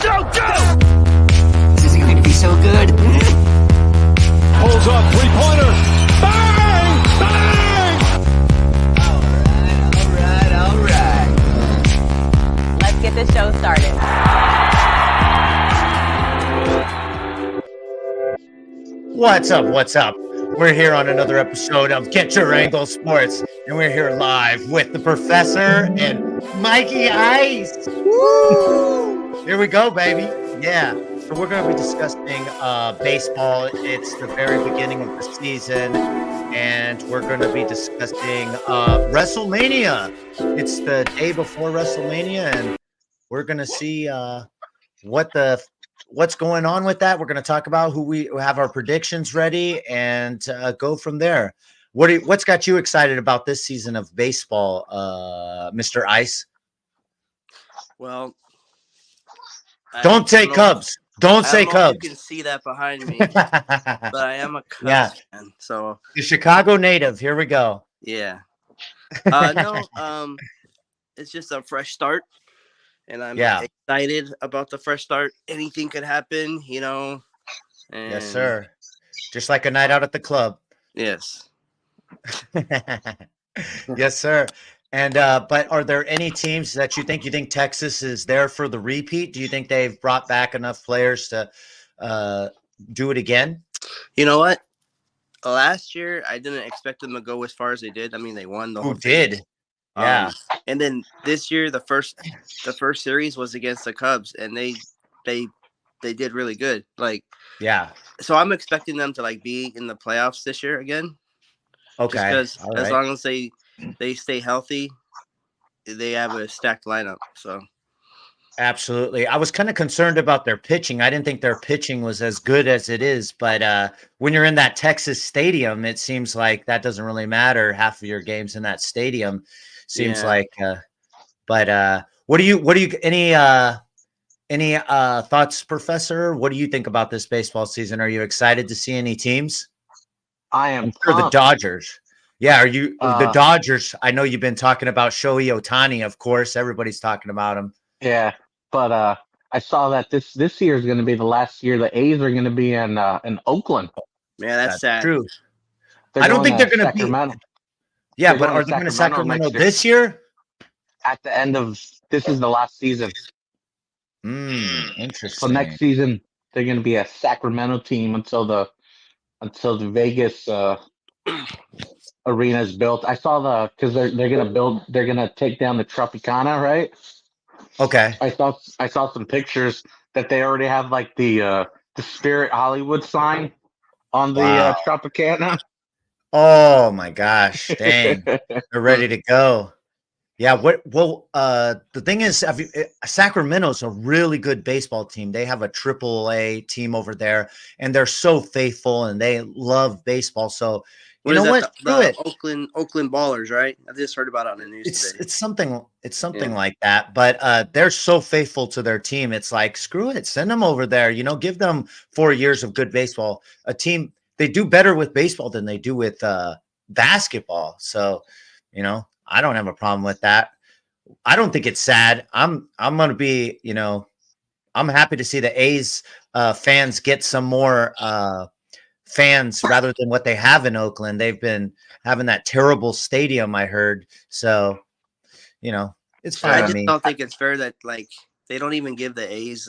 This is going to be so good. Pulls up, three-pointer. Bang! Bang! All right. Let's get the show started. What's up? What's up? We're here on another episode of Get Your Angle Sports, and we're here live with the Professor and Mikey Ice. Woo! Here we go, baby. Yeah. So we're going to be discussing baseball. It's the very beginning of the season, and we're going to be discussing Wrestlemania. It's the day before Wrestlemania, and we're going to see what's going on with that. We're going to talk about who we have our predictions ready and go from there. What's got you excited about this season of baseball, Mr. Ice? Well, don't say Cubs. Don't say Cubs. You can see that behind me, but I am a Cubs fan. So the Chicago native. Here we go. Yeah. It's just a fresh start. And I'm excited about the fresh start. Anything could happen, you know. And yes, sir. Just like a night out at the club. Yes. Yes, sir. And but are there any teams that you think Texas is there for the repeat? Do you think they've brought back enough players to do it again? You know what? Last year, I didn't expect them to go as far as they did. I mean, they won the whole thing. Did? Yeah. And then this year, the first series was against the Cubs, and they did really good. Like, yeah. So I'm expecting them to be in the playoffs this year again. Okay. Just because as long as they stay healthy, they have a stacked lineup. So. Absolutely. I was kind of concerned about their pitching. I didn't think their pitching was as good as it is, but when you're in that Texas stadium, it seems like that doesn't really matter. Half of your games in that stadium. Seems like, but what do you any thoughts, Professor? What do you think about this baseball season? Are you excited to see any teams? I am for the Dodgers. Yeah, are you the Dodgers? I know you've been talking about Shohei Ohtani, of course. Everybody's talking about him. Yeah, but I saw that this year is going to be the last year the A's are going to be in Oakland. Yeah, that's sad. True. I don't think they're going to be. Yeah, but are they going to Sacramento this year? At the end of this is the last season. Interesting. So next season they're going to be a Sacramento team until the Vegas arena is built. I saw because they're going to take down the Tropicana, right? Okay. I saw some pictures that they already have the Spirit Hollywood sign on the Tropicana. Oh my gosh, dang. They're ready to go. Yeah, the thing is, Sacramento's a really good baseball team. They have a AAA team over there, and they're so faithful and they love baseball. So you know what? The Oakland Ballers, right? I just heard about it on the news today. It's something like that. But they're so faithful to their team. It's like, screw it, send them over there. You know, give them 4 years of good baseball. A team. They do better with baseball than they do with basketball. So, you know, I don't have a problem with that. I don't think it's sad. I'm going to be, you know, I'm happy to see the A's fans get some more fans rather than what they have in Oakland. They've been having that terrible stadium, I heard. So, you know, it's fine. I just don't think it's fair that they don't even give the A's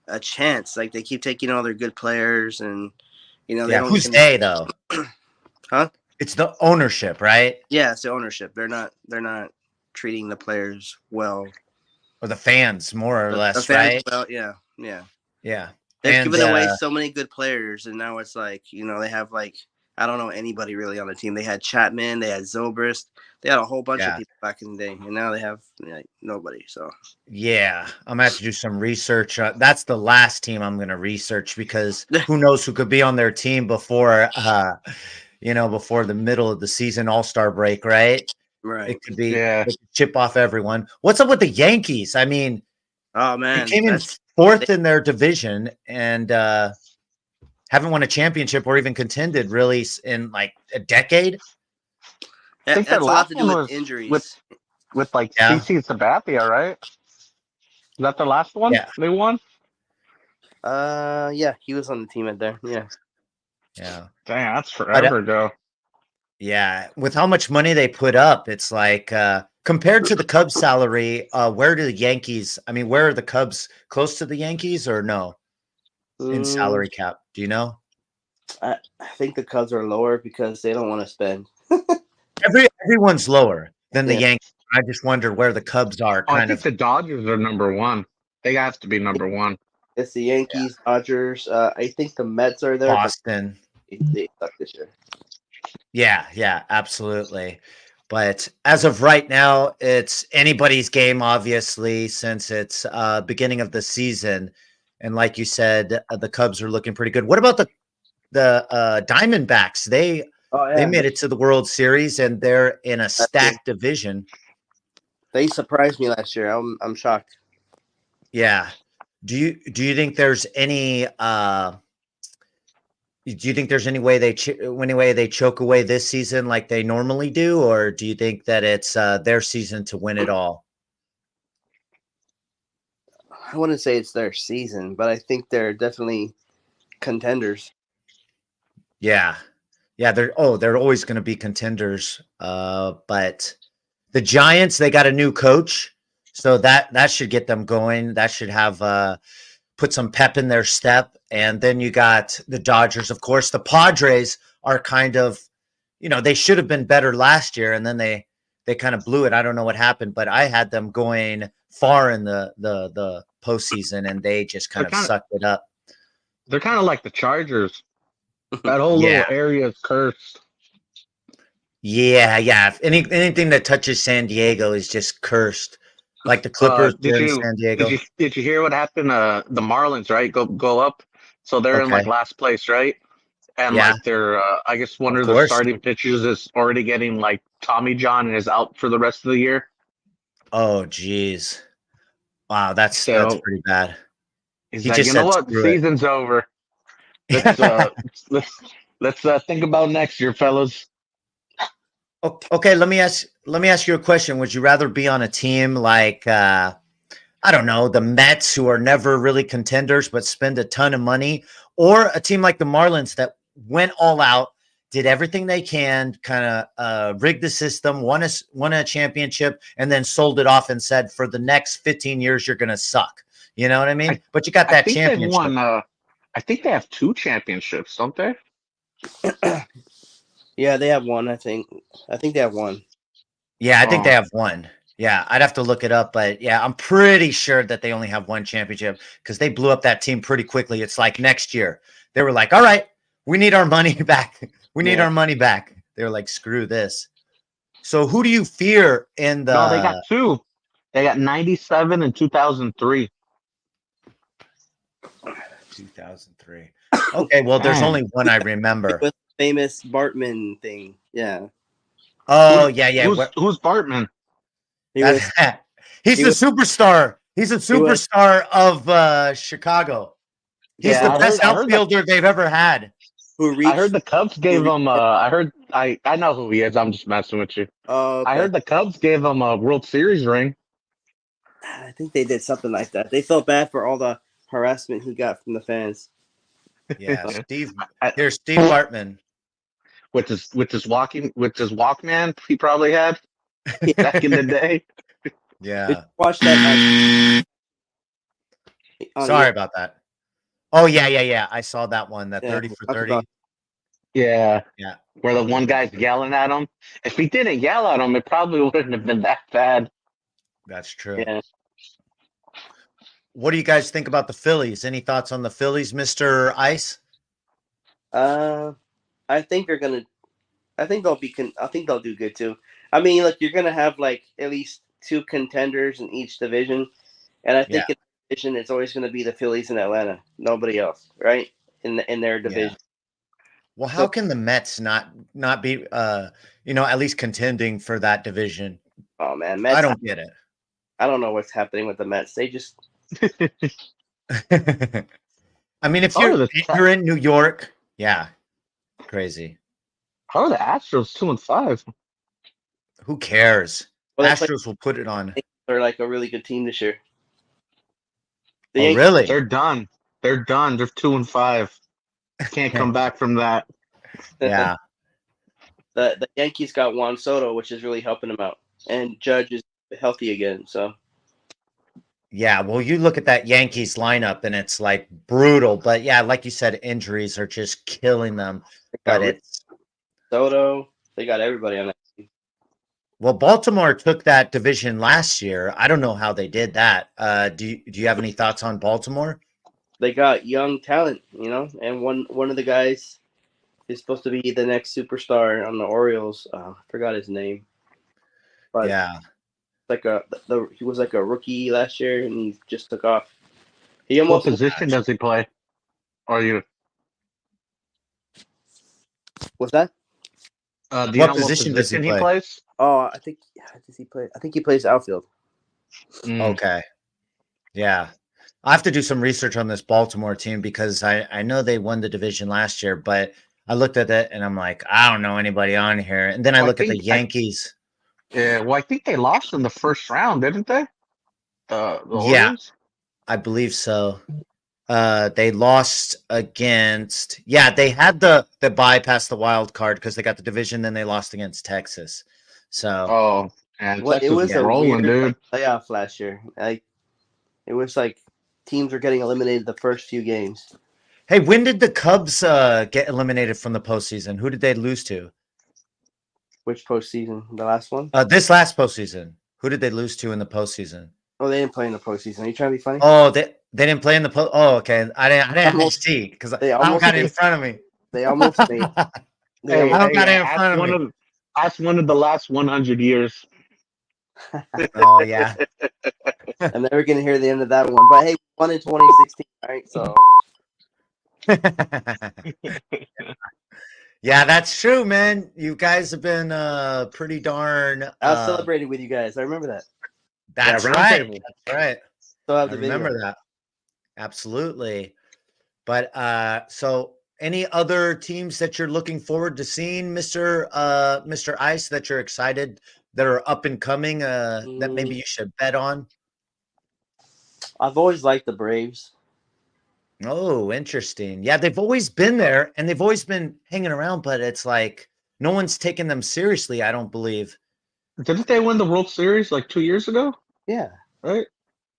a chance. They keep taking all their good players and. You know, who's they though? Huh? It's the ownership, right? Yeah, it's the ownership. They're not treating the players well, or the fans more or less, the fans, right? Well, yeah. They've given away so many good players, and now it's they have I don't know anybody really on the team. They had Chapman, they had Zobrist, they had a whole bunch of people back in the day, and now they have nobody. So I'm gonna have to do some research. That's the last team I'm gonna research because who knows who could be on their team before before the middle of the season All-Star break, right? Right. It could be they could chip off everyone. What's up with the Yankees? I mean, oh man, they came in fourth in their division and haven't won a championship or even contended really in a decade. I think that's that a lot last to do one with was injuries. with CC Sabathia, right? Is that the last one Yeah. they won? Yeah, he was on the team at there. Yeah. Yeah. Dang, that's But forever ago. yeah, with how much money they put up, it's like compared to the Cubs salary, where do the Yankees, I mean, where are the Cubs close to the Yankees or no in salary cap? Do you know? I think the Cubs are lower because they don't want to spend. Everyone's lower than the Yeah. Yankees. I just wonder where the Cubs are Oh, I kind think of the Dodgers are number one. They have to be number one. It's the Yankees, Dodgers. I think the Mets are there, but Boston. they suck this year. Yeah, absolutely. But as of right now, it's anybody's game, obviously, since it's beginning of the season. And like you said, the Cubs are looking pretty good. What about the Diamondbacks? Oh They yeah, made it to the World Series and they're in a last year. stacked division. They surprised me last year. I'm shocked. Yeah. Do you think there's any do you think there's any way they choke away this season like they normally do, or do you think that it's their season to win it all? I wouldn't say it's their season, but I think they're definitely contenders. Yeah, they're always going to be contenders. But the Giants, they got a new coach, so that should get them going. That should have put some pep in their step. And then you got the Dodgers, of course. The Padres are kind of, they should have been better last year, and then they kind of blew it. I don't know what happened, but I had them going far in the postseason, and they just kind of sucked it up. They're kind of like the Chargers. That whole Yeah. little area is cursed. Yeah. If anything that touches San Diego is just cursed. Like the Clippers in San Diego. Did you hear what happened? The Marlins, right? Go up. So they're in like last place, right? And like they're I guess one of the starting pitchers is already getting like Tommy John and is out for the rest of the year. Oh geez. Wow, that's pretty bad. He's like, you know what? The season's over. Let's think about next year, fellas. Okay, let me ask you a question. Would you rather be on a team like I don't know, the Mets, who are never really contenders but spend a ton of money, or a team like the Marlins that went all out, did everything they can, kind of rigged the system, won a championship, and then sold it off and said, for the next 15 years, you're going to suck. You know what I mean? But you got that championship. I think they have 2 championships, don't they? Yeah, they have one, I think. I think they have one. Yeah, I think they have one. Yeah, I'd have to look it up, but yeah, I'm pretty sure that they only have one championship because they blew up that team pretty quickly. It's like next year. They were like, all right, we need our money back. We need our money back. They were like, screw this. So who do you fear in the... No, they got 2. They got 97 and 2003. 2003. Okay, well, there's only one I remember. With the famous Bartman thing. Yeah. Oh, yeah. Who's Bartman? He's a superstar. He's a superstar of Chicago. He's the best outfielder they've ever had. I heard the Cubs gave him. I know who he is. I'm just messing with you. Okay. I heard the Cubs gave him a World Series ring. I think they did something like that. They felt bad for all the harassment he got from the fans. Yeah, Steve Bartman. With his Walkman he probably had back in the day. Yeah. Did you watch that? Sorry about that. Oh yeah. I saw that one. That 30 for 30. Yeah. Where the one guy's yelling at him. If he didn't yell at him, it probably wouldn't have been that bad. That's true. Yeah. What do you guys think about the Phillies? Any thoughts on the Phillies, Mr. Ice? I think they're gonna. I think they'll do good too. I mean, look, you're gonna have like at least 2 contenders in each division, and I think in the division it's always gonna be the Phillies and Atlanta. Nobody else, right? In their division. Yeah. Well, how can the Mets not be at least contending for that division? Oh man, Mets, I don't get it. I don't know what's happening with the Mets. They just. I mean, if you're in New York, yeah, crazy. How are the Astros 2-5? Who cares? Well, Astros will put it on. They're like a really good team this year. Oh, really? They're done. They're done. They're 2-5. Can't come back from that. Yeah. The Yankees got Juan Soto, which is really helping them out, and Judge is healthy again. So Yeah, well, you look at that Yankees lineup and it's like brutal, but yeah, like you said, injuries are just killing them. But it's Soto, they got everybody on that team. well, Baltimore took that division last year. I don't know how they did that. Do you have any thoughts on Baltimore? They got young talent, and one of the guys is supposed to be the next superstar on the Orioles. I forgot his name, but Yeah. He was like a rookie last year, and he just took off. He What almost position does he play? Are you? What's that? Do you know what position does he play? plays? Oh, does he play? I think he plays outfield. Okay. Yeah. I have to do some research on this Baltimore team because I know they won the division last year, but I looked at it and I'm like, I don't know anybody on here. And then I look at the Yankees. I think they lost in the first round, didn't they? The Yeah, Orioles? I believe so. They lost against they had the bypass the wild card because they got the division, then they lost against Texas. So And Well, it Texas was is a rolling, weird dude. playoff last year. It was like teams were getting eliminated the first few games. hey, when did the Cubs get eliminated from the postseason? Who did they lose to? Which postseason? The last one? This last postseason. Who did they lose to in the postseason? Oh, they didn't play in the postseason. Are you trying to be funny? Oh, they didn't play in the post. Oh, okay. I didn't see because I They don't almost got it in made- front of me. They almost made. Hey, I don't got it in ask front of one me. of ask one of the last 100 years. Oh yeah. I'm never gonna hear the end of that one. But hey, we won in 2016, right? So Yeah, that's true, man. You guys have been pretty darn. I was celebrating with you guys. I remember that. That's round right. table. That's right. Still have I the video. remember that. Absolutely. But so any other teams that you're looking forward to seeing, Mr. Ice, that you're excited that are up and coming that maybe you should bet on? I've always liked the Braves. Oh, interesting. Yeah, they've always been there and they've always been hanging around, but it's like no one's taking them seriously, I don't believe. Didn't they win the World Series like 2 years ago? Yeah. Right?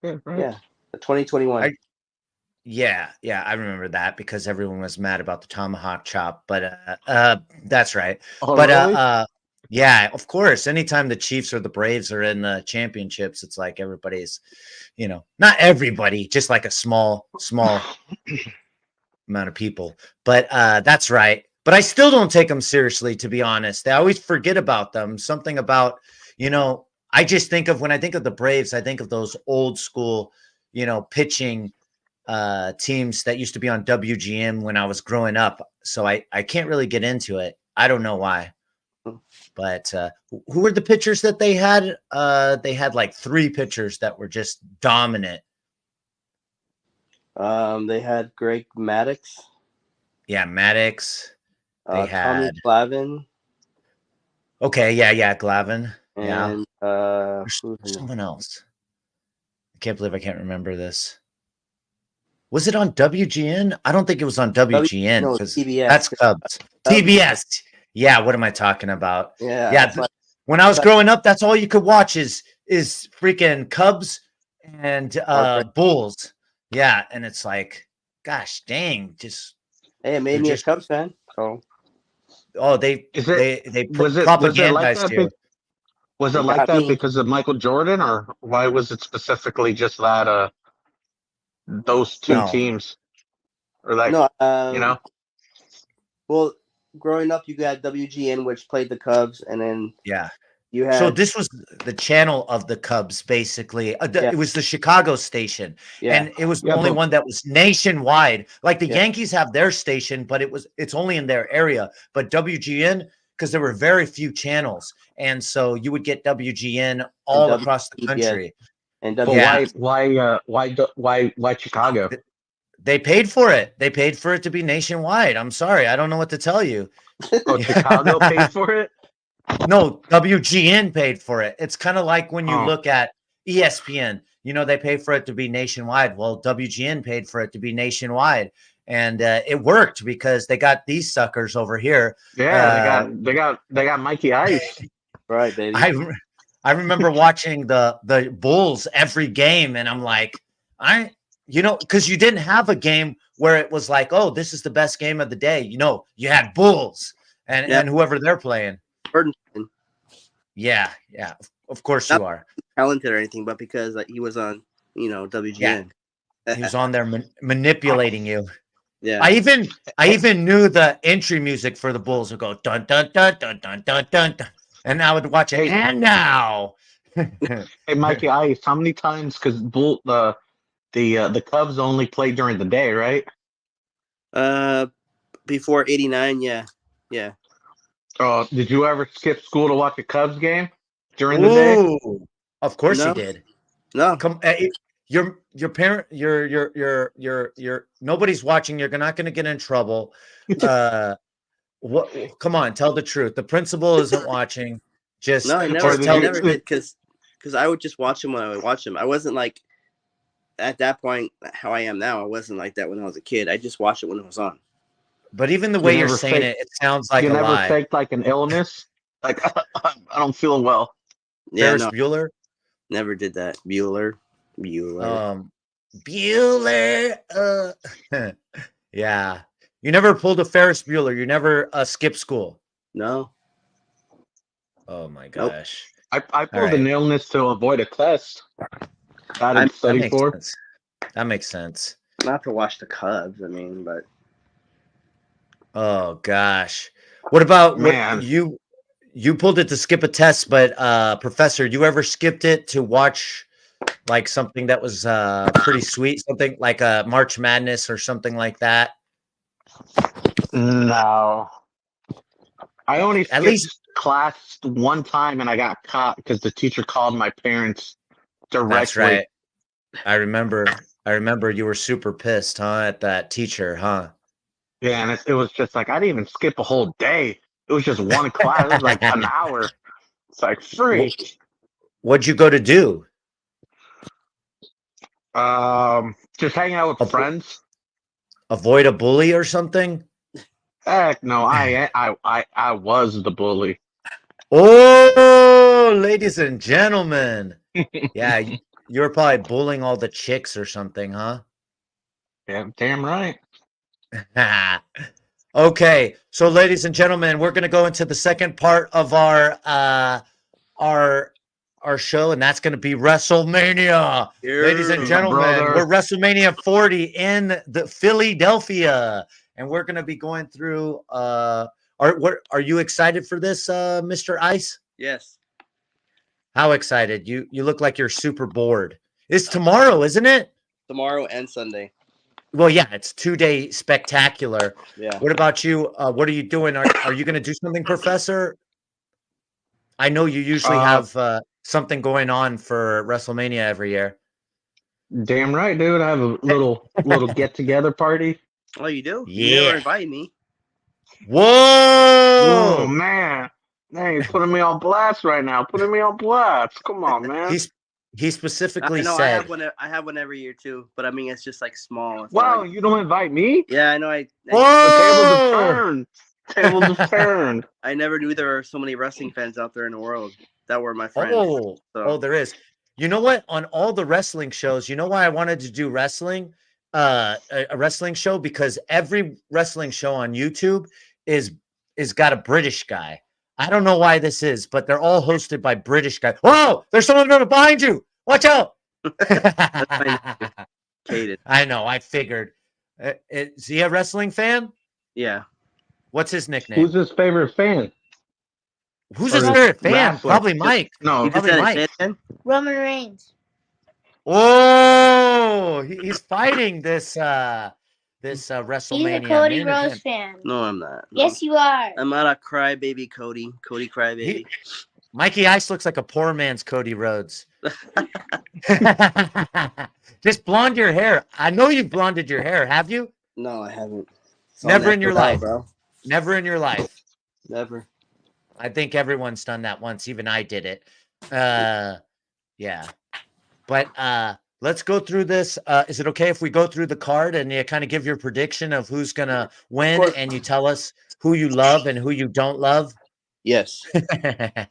Yeah, right. Yeah. The 2021. Yeah, I remember that because everyone was mad about the tomahawk chop, but that's right. Oh, But really? yeah, of course, anytime the Chiefs or the Braves are in the championships, it's like everybody's, not everybody, just like a small amount of people. But that's right. But I still don't take them seriously, to be honest. I always forget about them. Something about, I just think of when I think of the Braves, I think of those old school, pitching teams that used to be on WGM when I was growing up. So I can't really get into it. I don't know why. But who were the pitchers that they had? They had like 3 pitchers that were just dominant. They had Greg Maddux. Yeah, Maddox. They Tommy had Glavine. Okay, yeah, Glavine. Yeah. And There's who's someone else. I can't believe I can't remember this. Was it on WGN? I don't think it was on WGN no, because TBS. that's Cubs. TBS. Yeah, what am I talking about? Yeah. When I was growing up, that's all you could watch is freaking Cubs and Bulls. Yeah, and it's like, gosh dang, just Hey, it made me a Cubs fan. So they was it propagandized like that? you. Was it like that because of Michael Jordan, or why was it specifically just that those two teams? Or like Well, growing up, you got WGN, which played the Cubs, and then you had. So this was the channel of the Cubs, basically. It was the Chicago station, and it was the only one that was nationwide. Like the Yankees have their station, but it's only in their area. But WGN, because there were very few channels, and so you would get WGN all across the country. And why Chicago? They paid for it. They paid for it to be nationwide. I'm sorry, I don't know what to tell you. Oh, Chicago paid for it? No, WGN paid for it. It's kind of like when you look at ESPN. they pay for it to be nationwide. Well, WGN paid for it to be nationwide, and it worked because they got these suckers over here. Yeah, they got Mikey Ice. Right, baby. I remember watching the Bulls every game, and I'm like, because you didn't have a game where it was like, oh, this is the best game of the day. You had Bulls and whoever they're playing. Yeah, of course you are. Talented or anything, but because he was on, WGN. Yeah. He was on there manipulating you. Yeah. I even knew the entry music for the Bulls would go dun dun dun dun dun dun dun, dun. And I would watch it. And now, hey, Mikey Ice, how many times? Because the Cubs only played during the day, right? Before '89, yeah. Oh, did you ever skip school to watch a Cubs game during the day? Of course you did. No, come. Your parent. Your nobody's watching. You're not going to get in trouble. What? Come on, tell the truth. The principal isn't watching. I never did because I would just watch him when I would watch him. I wasn't like at that point how I am now. I wasn't like that when I was a kid. I just watched it when it was on. But even the way you're saying it sounds like a lie. You never faked like an illness? Like, I don't feel well. Yeah, Ferris Bueller? Never did that. Bueller. Yeah. You never pulled a Ferris Bueller. You never skipped school. No. Oh my gosh. Nope. I pulled an illness to avoid a test. I didn't study for. Sense. That makes sense. Not to watch the Cubs, but. Oh gosh. What about you pulled it to skip a test, but Professor, you ever skipped it to watch like something that was pretty sweet, something like a March Madness or something like that? No. I only skipped class one time and I got caught because the teacher called my parents directly. That's right. I remember you were super pissed, at that teacher, Yeah, and it was just like I didn't even skip a whole day. It was just one class. It was like an hour. It's like free. What'd you go to do? Just hanging out with friends. Avoid a bully or something? Heck no, I was the bully. Oh, ladies and gentlemen. Yeah, you were probably bullying all the chicks or something, huh? Yeah, damn right. Okay, so ladies and gentlemen, we're going to go into the second part of our show, and that's going to be Wrestlemania. Ladies and gentlemen, we're WrestleMania 40 in the Philadelphia, and we're going to be going through. Are you excited for this, Mr. Ice? Yes. How excited? You look like you're super bored. It's tomorrow, isn't it? Tomorrow and Sunday. Well, yeah, it's 2-day spectacular. Yeah. What about you? What are you doing? Are you going to do something, Professor? I know you usually have something going on for WrestleMania every year. Damn right, dude. I have a little get together party. Oh, you do? Yeah. You never invite me. Whoa! Oh man. Man, you're putting me on blast right now. Putting me on blast. Come on, man. He specifically said I have one every year too, but I mean it's just like small. Wow, you don't invite me? Yeah, I know. The tables have turned. I never knew there were so many wrestling fans out there in the world that were my friends. Oh, there is. You know what? On all the wrestling shows, you know why I wanted to do wrestling? A wrestling show, because every wrestling show on YouTube is got a British guy. I don't know why this is, but they're all hosted by British guys. Whoa! There's someone behind you. Watch out! I know. I figured. Is he a wrestling fan? Yeah. What's his nickname? Who's his favorite fan? Who's his favorite fan? Wrestler. Probably Mike. No, probably Mike. Roman Reigns. Oh, he's fighting this WrestleMania. He's a Cody Rhodes fan. No, I'm not. No. Yes, you are. I'm not a crybaby, Cody. Cody crybaby. Mikey Ice looks like a poor man's Cody Rhodes. Just blonde your hair. I know you've blonded your hair. Have you? No, I haven't. Never in your life, bro. Never in your life. Never. I think everyone's done that once. Even I did it. Yeah. But let's go through this. Is it okay if we go through the card and you kind of give your prediction of who's gonna win, and you tell us who you love and who you don't love? Yes.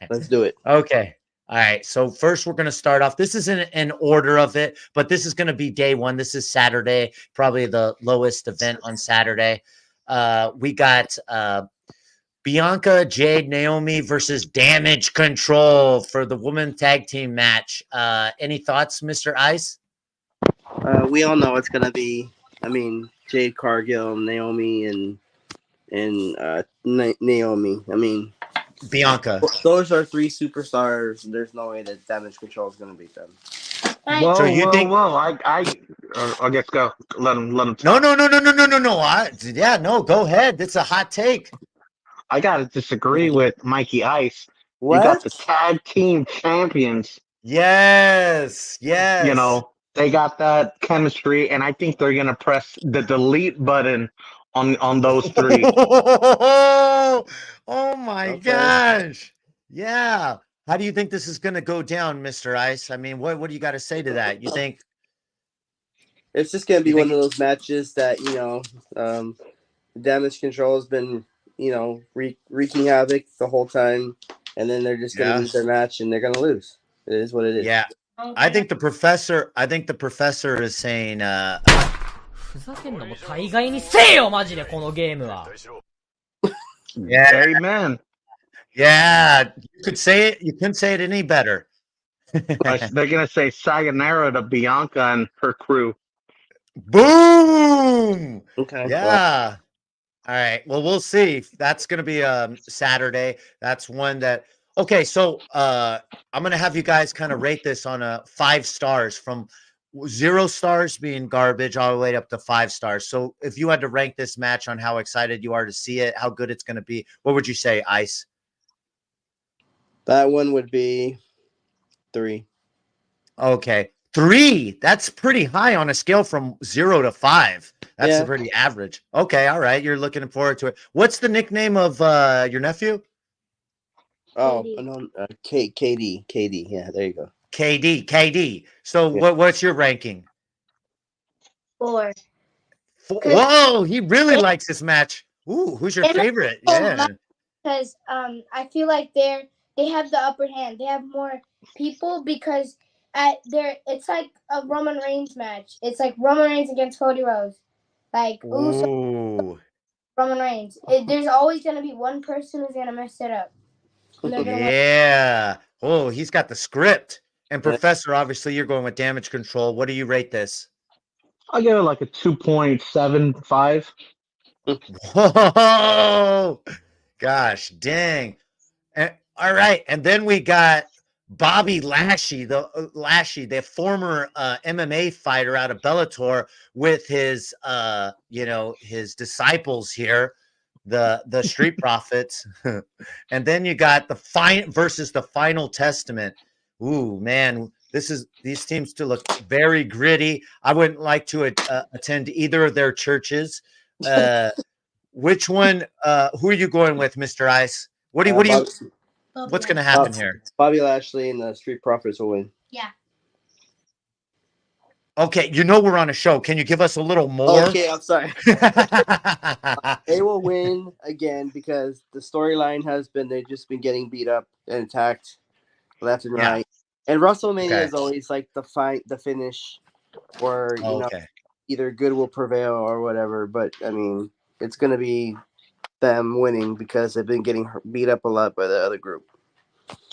Let's do it. Okay. All right. So first, we're going to start off. This isn't an order of it, but this is going to be day one. This is Saturday, probably the lowest event on Saturday. We got Bianca, Jade, Naomi versus Damage Control for the women tag team match. Any thoughts, Mr. Ice? We all know it's gonna be. I mean, Jade Cargill, Naomi, and Naomi. I mean, Bianca. Those are three superstars. There's no way that Damage Control is gonna beat them. Whoa, So you think? Whoa! I guess go. Let him. No. No. Go ahead. It's a hot take. I gotta disagree with Mikey Ice. What? You got the tag team champions. Yes. You know, they got that chemistry, and I think they're gonna press the delete button on those three. Oh my gosh. Yeah. How do you think this is gonna go down, Mr. Ice? I mean, what do you got to say to that? You think it's just gonna be one of those matches that Damage Control has been wreaking havoc the whole time, and then they're just gonna lose their match and they're gonna lose. It is what it is. Yeah. I think the professor is saying ふざけんなもう大概にせよマジでこのゲームは。Yeah, amen. Yeah, you could say it. You couldn't say it any better. They're gonna say sayonara to Bianca and her crew. Boom. Okay. Yeah. All right. Well, we'll see. That's going to be Saturday. That's one that. Okay, so I'm going to have you guys kind of rate this on a 5 stars, from 0 stars being garbage all the way up to 5 stars. So if you had to rank this match on how excited you are to see it, how good it's going to be, what would you say, Ice? That one would be 3. Okay. 3. That's pretty high on a scale from 0 to 5. That's pretty average. Okay. All right. You're looking forward to it. What's the nickname of your nephew? Oh, no, KD. Yeah, there you go. KD. So what's your ranking? 4. Whoa, he really likes this match. Ooh, who's your favorite? Yeah. Because I feel like they have the upper hand. They have more people because it's like a Roman Reigns match. It's like Roman Reigns against Cody Rhodes. Like Roman Reigns. There's always gonna be one person who's gonna mess it up. Yeah. Oh, he's got the script. And Professor, obviously, you're going with Damage Control. What do you rate this? I'll give it like a 2.75. Whoa! Gosh, dang. All right, and then we got Bobby Lashley, the former MMA fighter out of Bellator, with his his disciples here, the Street Profits. And then you got the versus the Final Testament. Ooh, man, these teams still look very gritty. I wouldn't like to attend either of their churches. Which one? Who are you going with, Mr. Ice? What do you? What's going to happen here? Bobby Lashley and the Street Profits will win. Yeah. Okay, we're on a show. Can you give us a little more? Okay, I'm sorry. They will win again because the storyline has been they've just been getting beat up and attacked left and right. And WrestleMania is always like the finish, or either good will prevail or whatever. But I mean, it's gonna be them winning because they've been getting beat up a lot by the other group.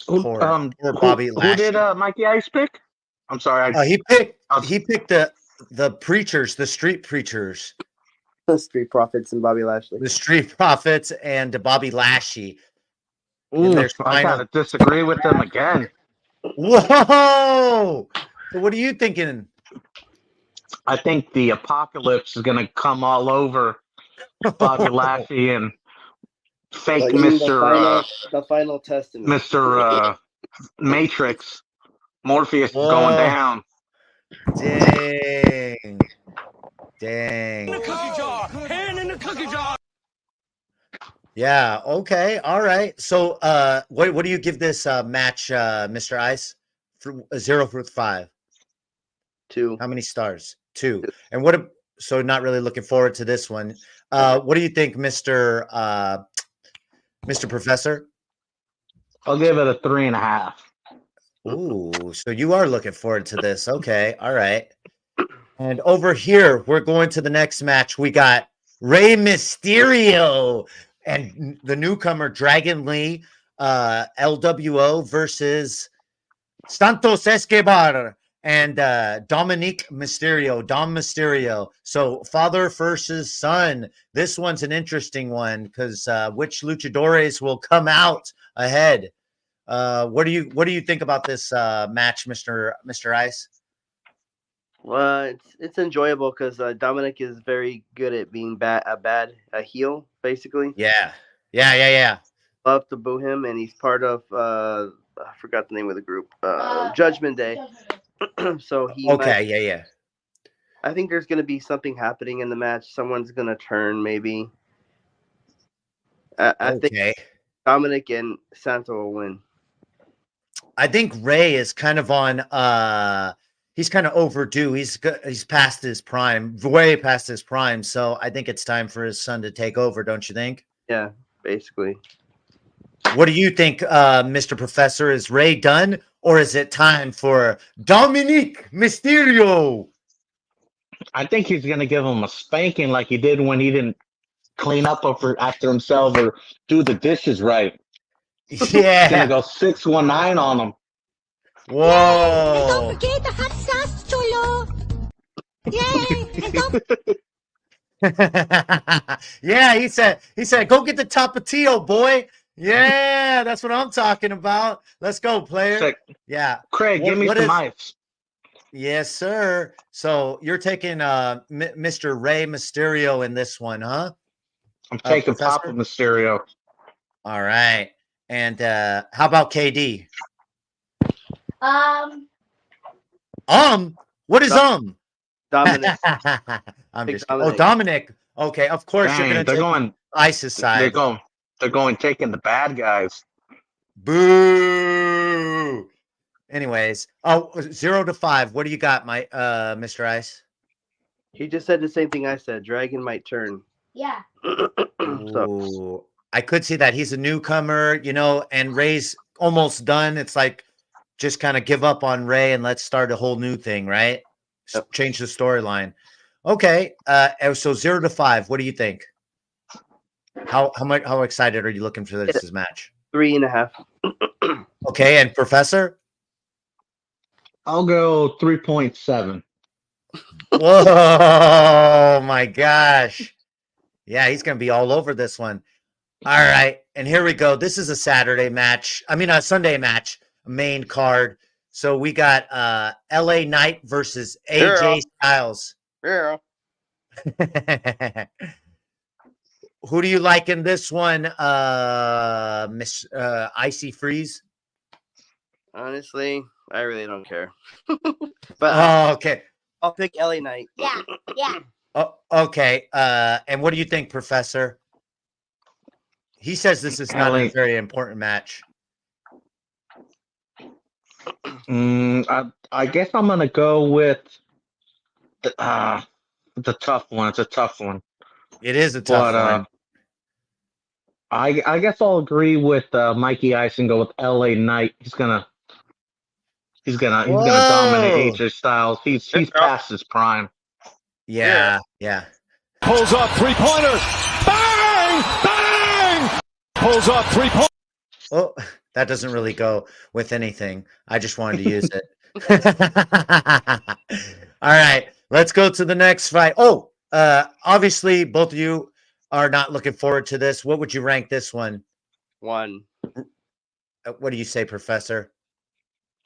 Poor Bobby Lashley. Who did Mikey Ice pick? I'm sorry. He picked the preachers, the street preachers, the Street Profits and Bobby Lashley. The Street Profits and Bobby Lashley. I gotta disagree with them again. Whoa! So what are you thinking? I think the apocalypse is gonna come all over Bobby Lashley and fake Mr. The Final Testament. Mr. Matrix. Morpheus is going down. Dang. In the cookie jar. Hand in the cookie jar. Yeah. Okay. All right. So, what do you give this match, Mr. Ice? 0 for 5. 2. How many stars? 2. And so not really looking forward to this one. What do you think, Mr. Professor? I'll give it a 3.5. Ooh, so you are looking forward to this. Okay, all right. And over here, we're going to the next match. We got Rey Mysterio and the newcomer Dragon Lee, LWO versus Santos Escobar and Dominic Mysterio, Dom Mysterio. So father versus son. This one's an interesting one because which luchadores will come out ahead? What do you think about this match, Mr. Ice? Well, it's enjoyable because Dominic is very good at being a heel, basically. Yeah. Love to boo him, and he's part of I forgot the name of the group, Judgment Day. So he yeah. I think there's gonna be something happening in the match. Someone's gonna turn, maybe. I think Dominic and Santo will win. I think Ray is kind of on he's kind of overdue. He's past his prime, way past his prime. So I think it's time for his son to take over, don't you think? Yeah, basically. What do you think, Mr. Professor? Is Ray done, or is it time for Dominic Mysterio? I think he's gonna give him a spanking like he did when he didn't clean up after himself or do the dishes right. Yeah. He's gonna go 619 on him. Whoa. And don't forget the hot sauce, Cholo. And don't Yeah, he said, go get the Tapatio, boy. Yeah, that's what I'm talking about. Let's go, player. Yeah. Craig, give me some ice. Yes, sir. So you're taking Mr. Rey Mysterio in this one, huh? I'm taking Papa Mysterio. All right. And how about KD? What is Dominic. I'm just Dominic. Oh, Dominic. Okay, of course you're gonna take Ice's side. They're going taking the bad guys. Boo. Anyways, 0 to 5. What do you got, my Mr. Ice? He just said the same thing I said. Dragon might turn. Yeah. So I could see that he's a newcomer, and Ray's almost done. It's like just kind of give up on Ray and let's start a whole new thing, right? Yep. Change the storyline. Okay. So 0 to 5. What do you think? How excited are you looking for this match? 3.5. Okay, and Professor? I'll go 3.7. Whoa, my gosh. Yeah, he's going to be all over this one. All right, and here we go. This is a Sunday match, main card. So we got LA Knight versus AJ Styles. Yeah. Who do you like in this one, Miss Icy Freeze? Honestly, I really don't care. But okay. I'll pick LA Knight. Yeah. Oh, okay. And what do you think, Professor? He says this is not a very important match. I guess I'm gonna go with the tough one. It's a tough one. It is a tough one. I guess I'll agree with Mikey Ice and go with LA Knight. He's gonna dominate AJ Styles. He's past his prime. Yeah. Pulls up 3-pointer. Bang! Bang! Pulls up 3-pointer. Oh, that doesn't really go with anything. I just wanted to use it. All right, let's go to the next fight. Oh, obviously, both of you are not looking forward to this. What would you rank this one? 1. What do you say, Professor?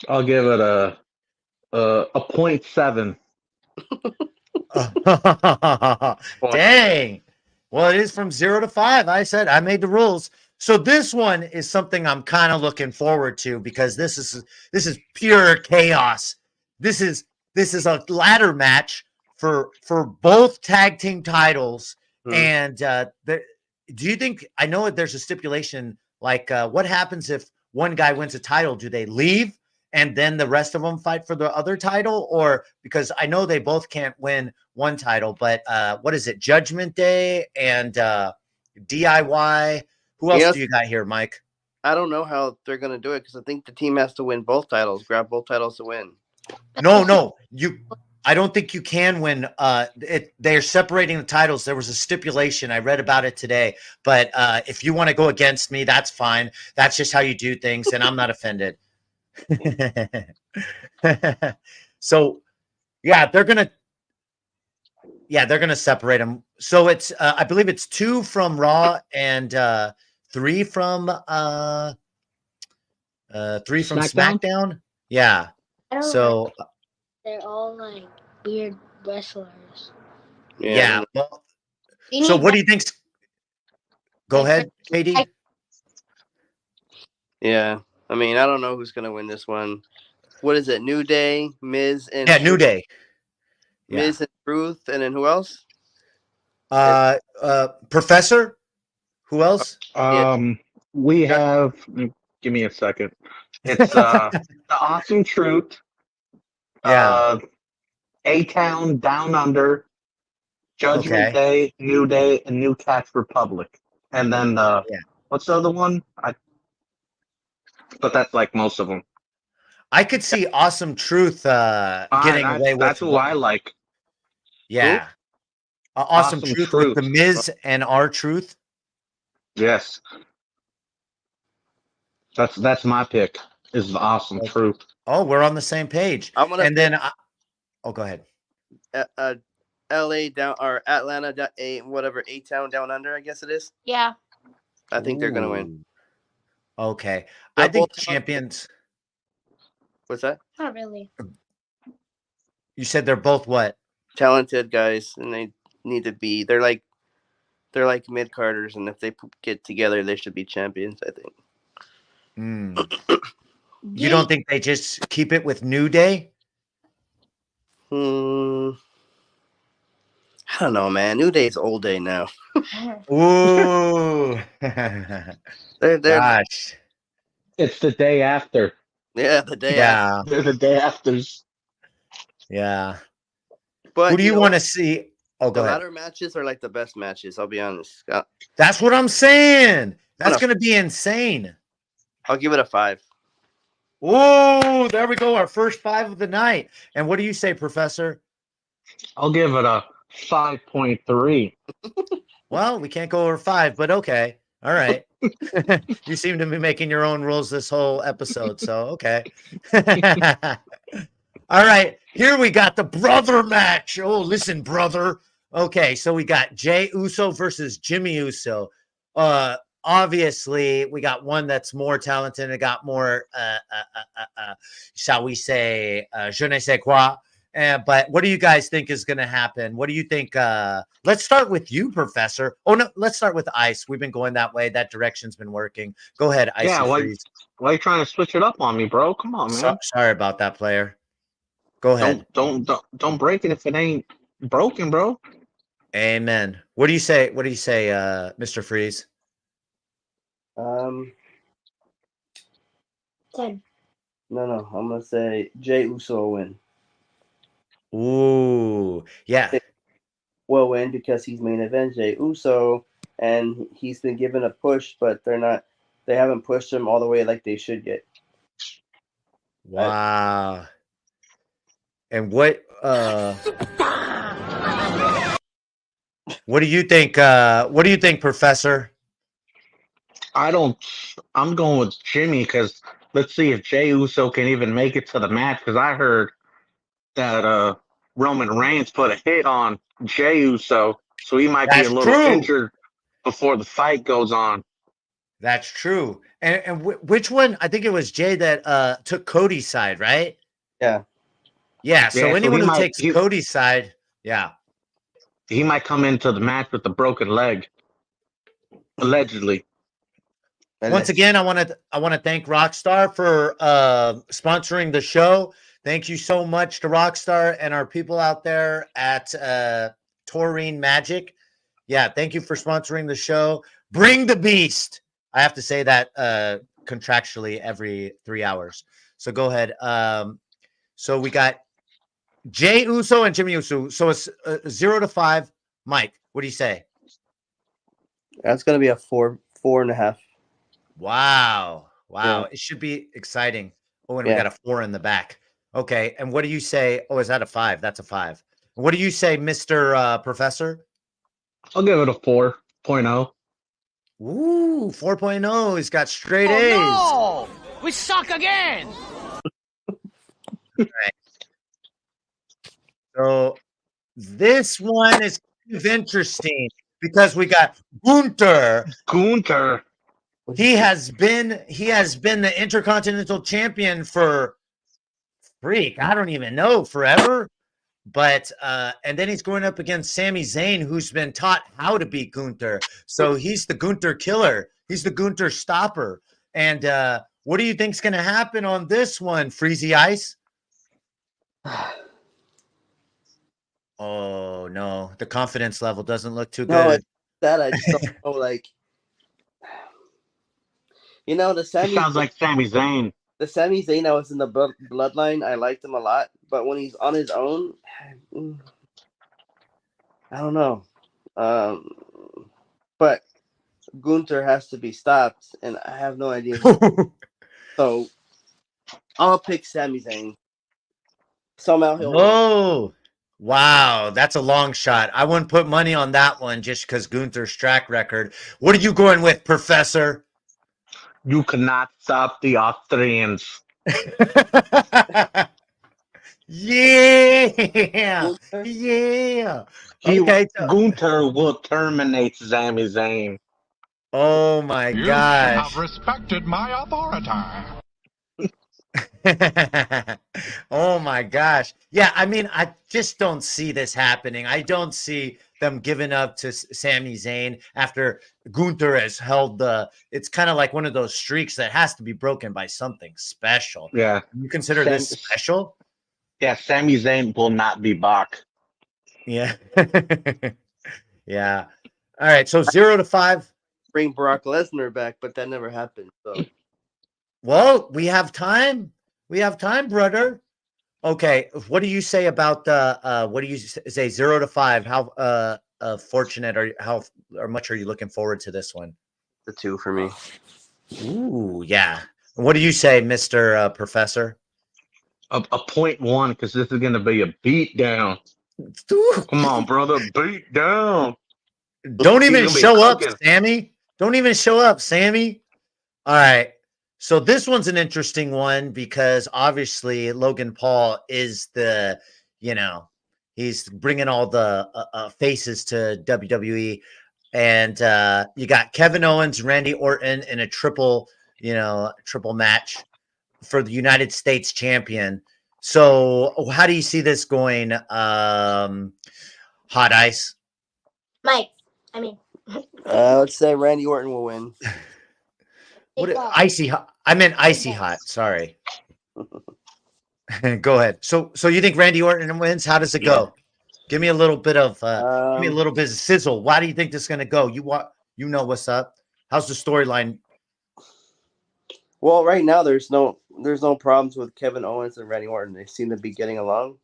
I'll give it a 0.7. Dang. Well, it is from 0 to 5. I made the rules. So this one is something I'm kind of looking forward to because this is pure chaos. This is a ladder match for both tag team titles. And do you think, I know there's a stipulation, like what happens if one guy wins a title? Do they leave and then the rest of them fight for the other title? Or because I know they both can't win one title, but what is it? Judgment Day and DIY. Who else do you got here, Mike? I don't know how they're going to do it because I think the team has to win both titles, grab both titles to win. No, I don't think you can win. They're separating the titles. There was a stipulation. I read about it today. But if you want to go against me, that's fine. That's just how you do things, and I'm not offended. So, yeah, they're gonna separate them. So it's I believe it's 2 from Raw and 3 from SmackDown. Yeah. So they're all like weird wrestlers. Yeah. Well, so what do you think? Go ahead, Katie. Yeah. I mean, I don't know who's going to win this one. What is it? New Day, Miz, and New Day. Miz and Truth, and then who else? Professor. Who else? We have. Give me a second. It's the Awesome Truth. A-Town Down Under, Judgment Day, New Day, and New Catch Republic. And then what's the other one? But that's like most of them. I could see Awesome Truth getting away with. That's who I like. Yeah. Awesome Truth with the Miz and R-Truth. Yes. That's my pick. Is the Awesome Truth. Oh, we're on the same page. Go ahead. LA down or Atlanta, A-Town Down Under, I guess it is. Yeah. I think they're gonna win. Okay. I think champions. What's that? Not really. You said they're both what? Talented guys, and they need to be. They're like mid-carders, and if they get together, they should be champions, I think. You don't think they just keep it with New Day? I don't know, man. New Day's old day now. Ooh. Gosh. It's the day after. Yeah, the day after. They're the day afters. Yeah. But who do you want to see? Oh, go ahead. The ladder matches are like the best matches, I'll be honest. That's what I'm saying. That's going to be insane. I'll give it a 5. Oh, there we go. Our first 5 of the night. And what do you say, Professor? I'll give it a 5.3. Well, we can't go over 5, but okay. All right. You seem to be making your own rules this whole episode, so okay. All right. Here we got the brother match. Oh, listen, brother. Okay, so we got Jey Uso versus Jimmy Uso. Obviously, we got one that's more talented and got more, shall we say, je ne sais quoi. But what do you guys think is going to happen? What do you think? Let's start with you, Professor. Oh, no, let's start with Ice. We've been going that way. That direction's been working. Go ahead, Ice. Yeah, why are you trying to switch it up on me, bro? Come on, man. Sorry about that, player. Go ahead. Don't break it if it ain't broken, bro. Amen. What do you say? What do you say, Mr. Freeze? 10. No. I'm gonna say Jey Uso will win. Ooh, yeah. Will win because he's main event Jey Uso, and he's been given a push, but they haven't pushed him all the way like they should get. Wow. And what do you think? What do you think, Professor? I'm going with Jimmy because let's see if Jey Uso can even make it to the match. Because I heard that Roman Reigns put a hit on Jey Uso, so he might be a little injured before the fight goes on. That's true. And which one? I think it was Jay that took Cody's side, right? Yeah. Yeah. So anyone who takes Cody's side, yeah, he might come into the match with a broken leg, allegedly. Once again, I want to thank Rockstar for sponsoring the show. Thank you so much to Rockstar and our people out there at Taurine Magic. Yeah, thank you for sponsoring the show. Bring the beast. I have to say that contractually every 3 hours. So go ahead. So we got Jey Uso and Jimmy Uso. So it's 0 to 5. Mike, what do you say? That's gonna be a 4.5. Wow. Wow. Yeah. It should be exciting. Oh, and we Yeah. got a 4 in the back. Okay. And what do you say? Oh, is that a 5? That's a 5. What do you say, Mr. Professor? I'll give it a 4.0. Ooh, 4.0. He's got straight Oh A's. no! We suck again! Right. So this one is kind of interesting because we got Gunther. He has been the Intercontinental Champion for I don't even know, forever. But and then he's going up against Sami Zayn, who's been taught how to beat Gunther. So he's the Gunther killer. He's the Gunther stopper. And what do you think's going to happen on this one, Freezy Ice? Oh no, the confidence level doesn't look too good. That I just don't know. Like, the Sami sounds like Sami Zayn. The Sami Zayn I was in the bloodline, I liked him a lot, but when he's on his own, I don't know. But Gunther has to be stopped, and I have no idea. So I'll pick Sami Zayn. Somehow he'll. Oh, wow, that's a long shot. I wouldn't put money on that one just because Gunther's track record. What are you going with, Professor? You cannot stop the Austrians. Yeah. Okay. Gunther will terminate Sami Zayn. Oh my gosh. Have respected my authority. Oh my gosh. Yeah, I mean, I just don't see this happening. I don't see them giving up to Sami Zayn after Gunther has held it's kind of like one of those streaks that has to be broken by something special. Yeah. You consider this special? Yeah, Sami Zayn will not be Bach. Yeah. Yeah. All right, so 0 to 5. Bring Brock Lesnar back, but that never happened. So well, we have time. We have time, brother. Okay, what do you say about what do you say 0 to 5? How fortunate are you? How much are you looking forward to this one? The 2 for me. Ooh, yeah. What do you say, Mr. Professor? A 0.1 because this is going to be a beat down. Come on, brother, beat down. Don't even show up, Sammy. Don't even show up, Sammy. All right. So this one's an interesting one because obviously Logan Paul is he's bringing all the faces to WWE, and you got Kevin Owens, Randy Orton in a triple match for the United States champion. So how do you see this going? Hot Ice? Mike, let's say Randy Orton will win. What icy hot? I meant icy hot. Sorry. Go ahead. So you think Randy Orton wins? How does it go? Give me a little bit of sizzle. Why do you think this is gonna go? You know what's up? How's the storyline? Well, right now there's no problems with Kevin Owens and Randy Orton. They seem to be getting along.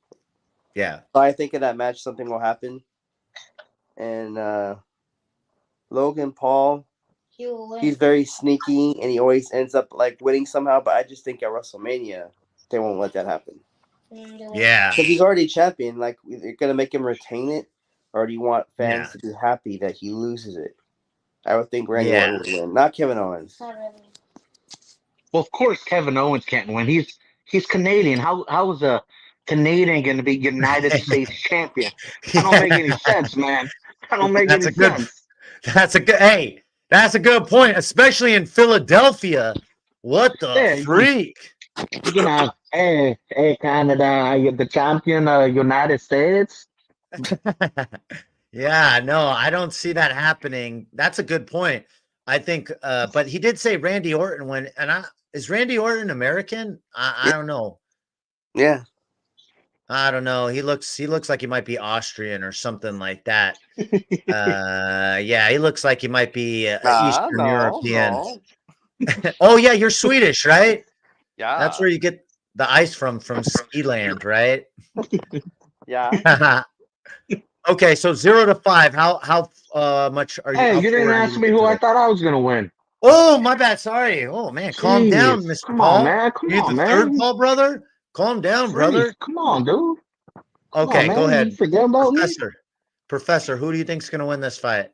Yeah. So I think in that match something will happen. And Logan Paul, he's very sneaky and he always ends up like winning somehow, but I just think at WrestleMania they won't let that happen. Yeah. Because he's already champion. Like, you're gonna make him retain it, or do you want fans to be happy that he loses it? I would think Randy Orton would win, not Kevin Owens. Not really. Well, of course Kevin Owens can't win. He's Canadian. How is a Canadian going to be United States champion? That don't make any sense, man. That don't make any sense. That's a good point, especially in Philadelphia. What the freak? You're gonna have, hey Canada, you're the champion of United States. Yeah, no, I don't see that happening. That's a good point. I think, but he did say Randy Orton when, and is Randy Orton American? I don't know. Yeah, I don't know. He looks like he might be Austrian or something like that. Yeah, he looks like he might be Eastern European. No. Oh yeah, you're Swedish, right? Yeah, that's where you get. the ice from Skiland, right? Yeah. Okay, so 0 to 5. How much are you? Hey, How you didn't forward are you ask me looking who to I this? thought I was gonna win. Oh, my bad. Sorry. Oh man, calm down, Jeez, Mr. come on, Paul. man. Come You on, the third man. Paul brother? Calm down, Freeze. brother. Come on, dude. Come on, Okay, go man. You ahead. forget about me? Professor, who do you think's gonna win this fight?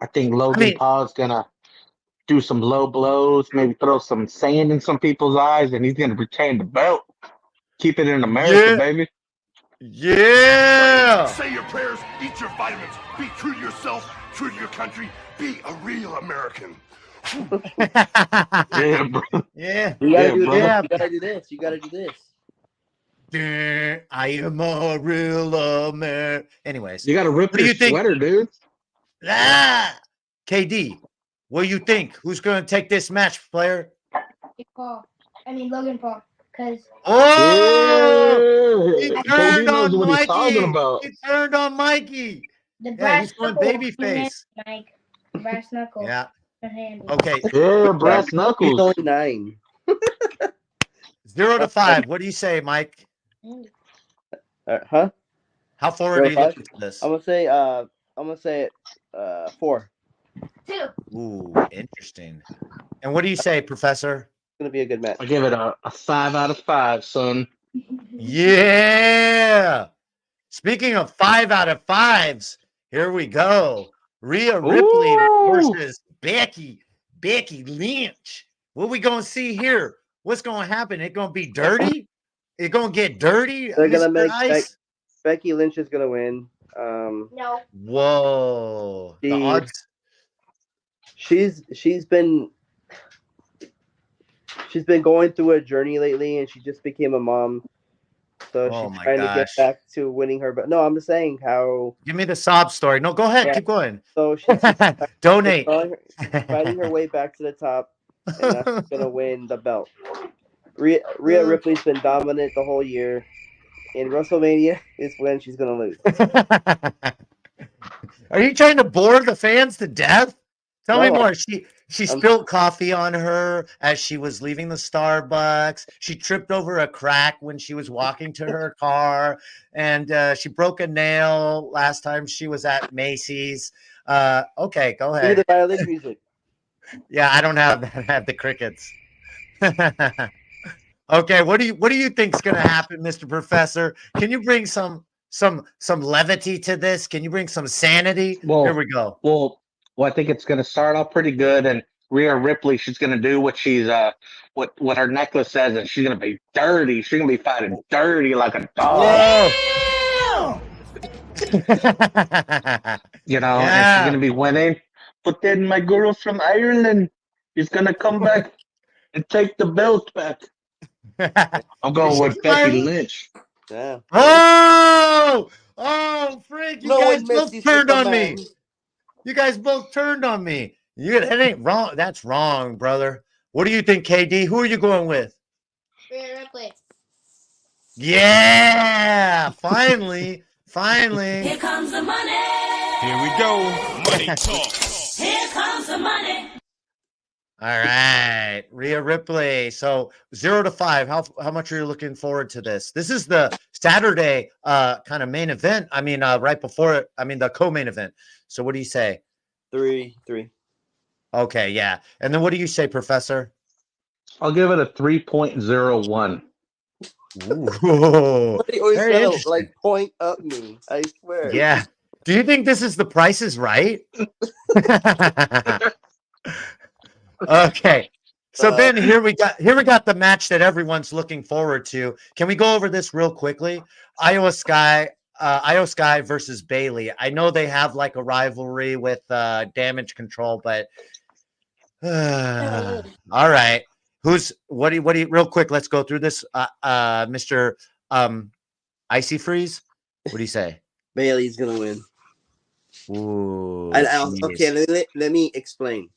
I think I Logan mean, Paul's gonna do some low blows, maybe throw some sand in some people's eyes, and he's gonna retain the belt. Keep it in America, yeah, baby. yeah. Say your prayers, eat your vitamins, be true to yourself, true to your country, be a real American. Yeah, bro. Yeah, You gotta Yeah, do brother. this. yeah. You gotta do this. You gotta do this. I am a real American. Anyways, You gotta rip what do your you think? sweater, dude. Ah, KD, what do you think? Who's going to take this match, player? Logan Paul. Because Oh, he Yeah. KD turned knows on what he's talking Mikey. about. He turned on Mikey. the Yeah, brass he's going knuckle baby won't be handy, face. Mike. The brass knuckle. Yeah. Handy. Okay. Yeah, brass He's knuckles. only 9. 0 to 5. What do you say, Mike? Huh? How forward 0 are to you 5? looking to this? I'm gonna say 4. 2. Ooh, interesting. And what do you say, Professor? It's gonna be a good match. I give it a 5 out of 5, son. Yeah. Speaking of 5 out of 5s, here we go. Rhea Ripley Ooh. versus Becky Lynch. What we gonna see here? What's gonna happen? It gonna be dirty? It gonna get dirty, They're Mr. gonna make Ice? Becky Lynch is gonna win. No. Whoa. The odds. She's been going through a journey lately, and she just became a mom. So Oh she's my trying to get gosh. back to winning her. But no, I'm just saying how. Give me the sob story. No, go ahead. Yeah. Keep going. So she's Donate. fighting her way back to the top, and now she's gonna win the belt. Rhea Ripley's been dominant the whole year. In WrestleMania is when she's gonna lose. Are you trying to bore the fans to death? Tell me No, more. She spilled coffee on her as she was leaving the Starbucks. She tripped over a crack when she was walking to her car, and she broke a nail last time she was at Macy's. Okay, go Give me ahead. the violin music. Yeah, I don't have the crickets. Okay, what do you think's gonna happen, Mr. Professor? Can you bring some levity to this? Can you bring some sanity? Here we go. Well, I think it's going to start off pretty good, and Rhea Ripley, she's going to do what she's what her necklace says, and she's going to be dirty. She's going to be fighting dirty like a dog. You know, and she's going to be winning. But then my girl from Ireland is going to come back and take the belt back. I'm going with Becky Lynch. Yeah. Oh, Frank, you No guys one both misses turned on Superman. me. You guys both turned on me. That ain't wrong. That's wrong, brother. What do you think, KD? Who are you going with? Rhea Ripley. Yeah, finally. Here comes the money. Here we go. Money talk. Here comes the money. All right, Rhea Ripley. So 0 to 5. How much are you looking forward to this? This is the Saturday kind of main event. I mean, right before it. I mean, the co-main event. So what do you say? 3. Okay, yeah. And then what do you say, Professor? I'll give it a 3.01. Ooh, He always very gotta interesting. like point up me. I swear. Yeah. Do you think this is the Price is Right? Okay. So then here we got the match that everyone's looking forward to. Can we go over this real quickly? Io Sky versus Bailey. I know they have like a rivalry with Damage Control, but all right. What do you real quick, let's go through this. Mr. Icy Freeze. What do you say? Bailey's gonna win. Ooh. Okay, let me explain.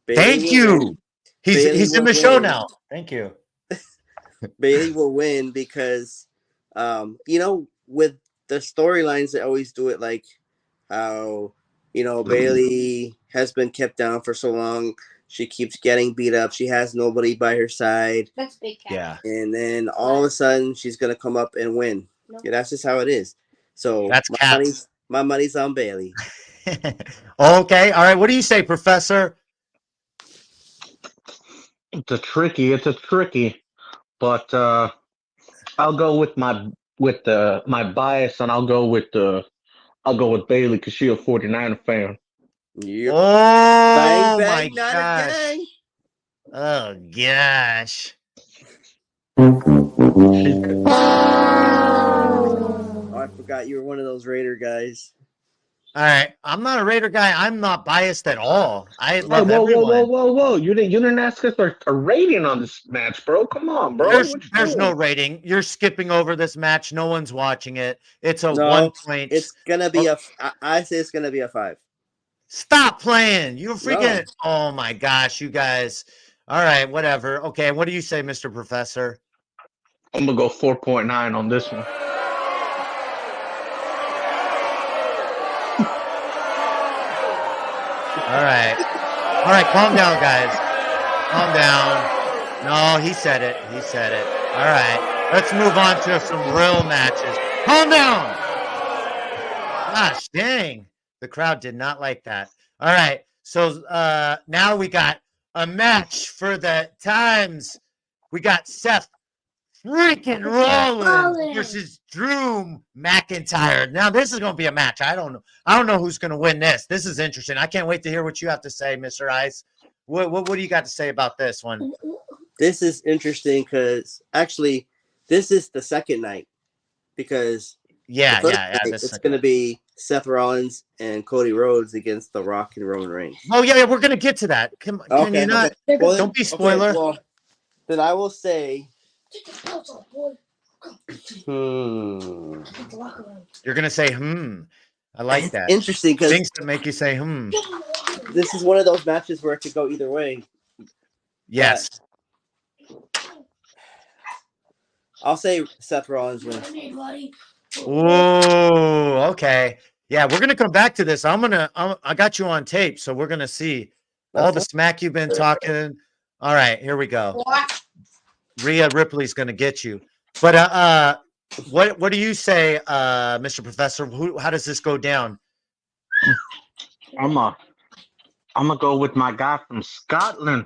Thank you. He's in the show now. Thank you. Bailey will win because with the storylines they always do it like how Bailey has been kept down for so long. She keeps getting beat up. She has nobody by her side. That's big cat. Yeah. And then all of a sudden, she's gonna come up and win. No. Yeah, that's just how it is. So That's my money's on Bailey. Okay. All right. What do you say, Professor? It's a tricky, but I'll go with my bias, and I'll go with Bailey because she's a 49er fan. Yep. Oh Bang, bang, my not gosh! again. Oh gosh! Oh, I forgot you were one of those Raider guys. All right, I'm not a Raider guy. I'm not biased at all. I love whoa, everyone. Whoa! You didn't ask us a rating on this match, bro. Come on, bro. There's no rating. You're skipping over this match. No one's watching it. It's a No, 1 point. It's gonna be I say it's gonna be a 5. Stop playing. You're freaking. No. Oh my gosh, you guys. All right, whatever. Okay, what do you say, Mr. Professor? I'm gonna go 4.9 on this one. All right, calm down, guys. Calm down. No, he said it. All right, let's move on to some real matches. Calm down. Gosh, dang. The crowd did not like that. All right, so now we got a match for the times. We got Seth freaking Rollins versus Drew McIntyre. Now this is going to be a match. I don't know who's going to win this. This is interesting. I can't wait to hear what you have to say, Mr. Ice. What do you got to say about this one? This is interesting because actually, this is the second night because it's going to be Seth Rollins and Cody Rhodes against The Rock and Roman Reigns. Oh yeah, we're going to get to that. Can you not? Okay. Well, don't be spoiler. Okay, well, then I will say. You're gonna say I like that. Interesting because things that make you say This is one of those matches where it could go either way. Yes. I'll say Seth Rollins wins. Oh, okay. Yeah, we're gonna come back to this. I got you on tape, so we're gonna see all the smack you've been talking. All right, here we go. Rhea Ripley's gonna get you. But what do you say, Mr. Professor? How does this go down? I'm gonna go with my guy from Scotland,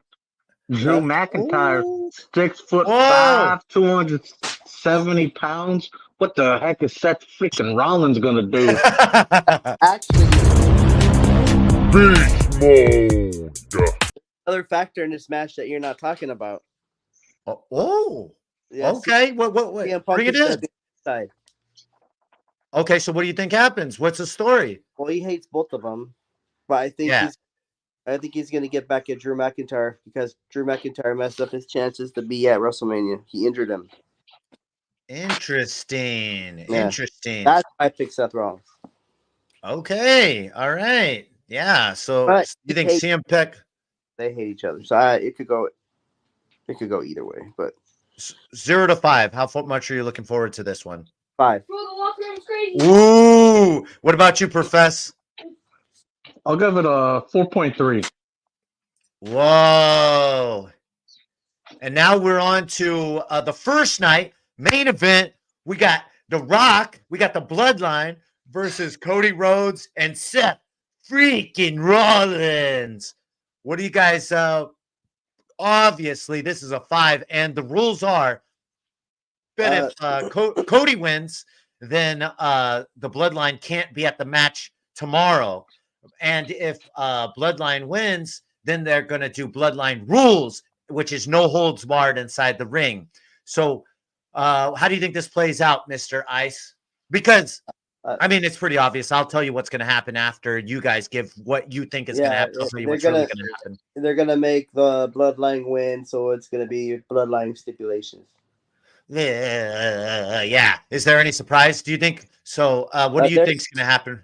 Drew McIntyre, 6'5", 270 pounds. What the heck is Seth freaking Rollins gonna do? Actually, other factor in this match that you're not talking about. Yes. Okay. What? Bring it in. Side. Okay, so what do you think happens? What's the story? Well, he hates both of them, but I think he's going to get back at Drew McIntyre because Drew McIntyre messed up his chances to be at WrestleMania. He injured him. Interesting. Yeah. Interesting. That's why I picked Seth Rollins. Okay. All right. Yeah. So you think CM Punk? They hate each other, so it could go either way. But 0 to 5. How much are you looking forward to this one? 5. Ooh. What about you, Profess? I'll give it a 4.3. Whoa. And now we're on to the first night, main event. We got The Rock, we got the Bloodline versus Cody Rhodes and Seth freaking Rollins. What do you guys obviously this is a 5, and the rules are that if Cody wins, then the Bloodline can't be at the match tomorrow. And if Bloodline wins, then they're going to do Bloodline rules, which is no holds barred inside the ring. So how do you think this plays out, Mr. Ice? Because, I mean, it's pretty obvious. I'll tell you what's going to happen after you guys give what you think is going to happen. I'll tell you what's really going to happen. They're going to make the Bloodline win, so it's going to be Bloodline stipulations. Yeah. Is there any surprise? Do you think so? What do you think is going to happen?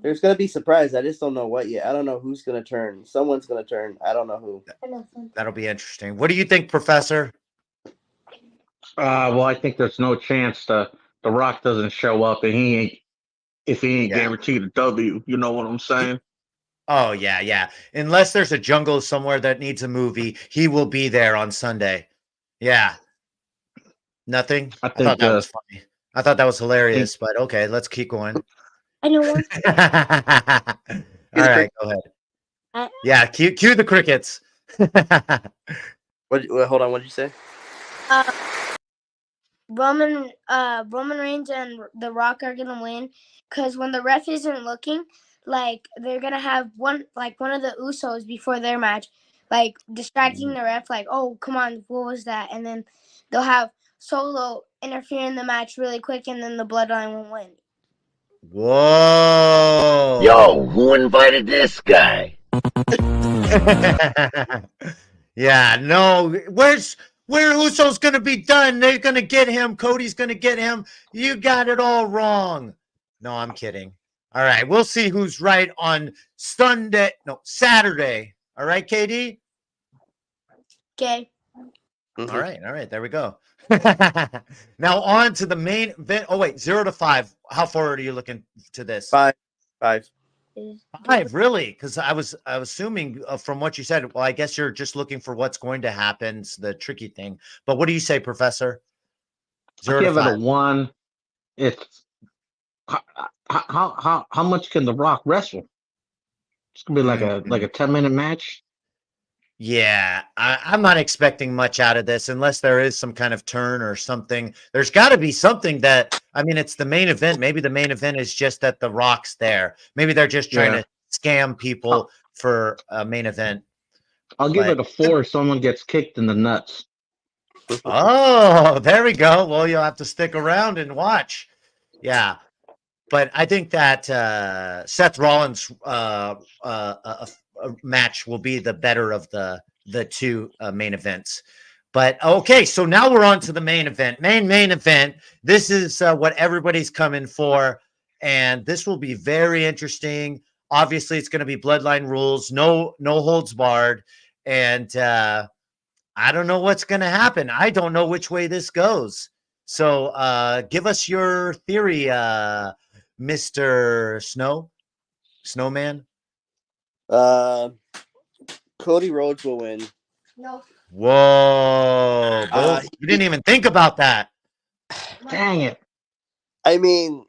There's going to be surprise. I just don't know what yet. I don't know who's going to turn. Someone's going to turn. I don't know who. That'll be interesting. What do you think, Professor? Well, I think there's no chance the Rock doesn't show up, and if he ain't guaranteed a W. You know what I'm saying? Oh yeah, yeah. Unless there's a jungle somewhere that needs a movie, he will be there on Sunday. Yeah. Nothing. I I thought think that was funny. I thought that was think hilarious, but okay, let's keep going. I know one. All right, go ahead. Yeah, cue the crickets. Hold on. What did you say? Roman Reigns and The Rock are gonna win because when the ref isn't looking, like they're gonna have one of the Usos before their match, like distracting the ref, like, oh come on, what was that? And then they'll have Solo interfere in the match really quick, and then the Bloodline will win. Whoa! Yo, who invited this guy? Yeah, no. Where Uso's gonna be done? They're gonna get him. Cody's gonna get him. You got it all wrong. No, I'm kidding. All right, we'll see who's right on Saturday. All right, KD. Okay. All right. There we go. Now on to the main event. Oh wait, 0 to 5. How forward are you looking to this? 5. 5, really? Because I was assuming from what you said. Well, I guess you're just looking for what's going to happen. It's the tricky thing. But what do you say, Professor? 0 I to give it 5. a 1. It's how much can The Rock wrestle? It's gonna be like a 10-minute match. Yeah, I'm not expecting much out of this unless there is some kind of turn or something. There's got to be something that, I mean, it's the main event. Maybe the main event is just that The Rock's there. Maybe they're just trying to scam people for a main event. I'll give it a 4 if someone gets kicked in the nuts. Oh, there we go. Well, you'll have to stick around and watch. Yeah. But I think that Seth Rollins' match will be the better of the two main events. But okay, so now we're on to the main event. Main event. This is what everybody's coming for, and this will be very interesting. Obviously, it's going to be bloodline rules, no holds barred, and I don't know what's going to happen. I don't know which way this goes. So give us your theory, Mr. Snowman. Cody Rhodes will win. No. Whoa. You didn't even think about that. Dang it. I mean,